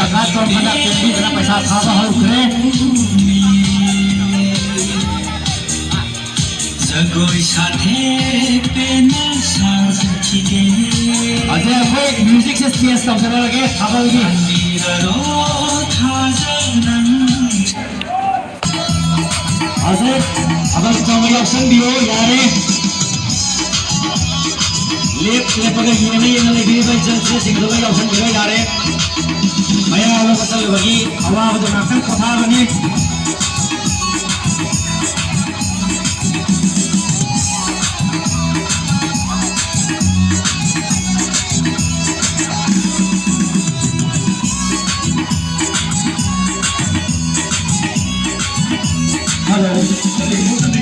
जगह तो खड़ा पेटी बना पैसा खावा हो करे जगोई साथे पेना साथीके अझै कोई म्युजिक से स्टेज तम चला लगे खावा होगी निरो थाजनन अझै अब समय ऑप्शन दियो यारे लेप पकड़ ये नहीं भी भाई जल्द से सिंगल भाई ऑप्शन दियो यारे मैं आलो फसल बगी आवाज जो नाटक कथा बने हेलो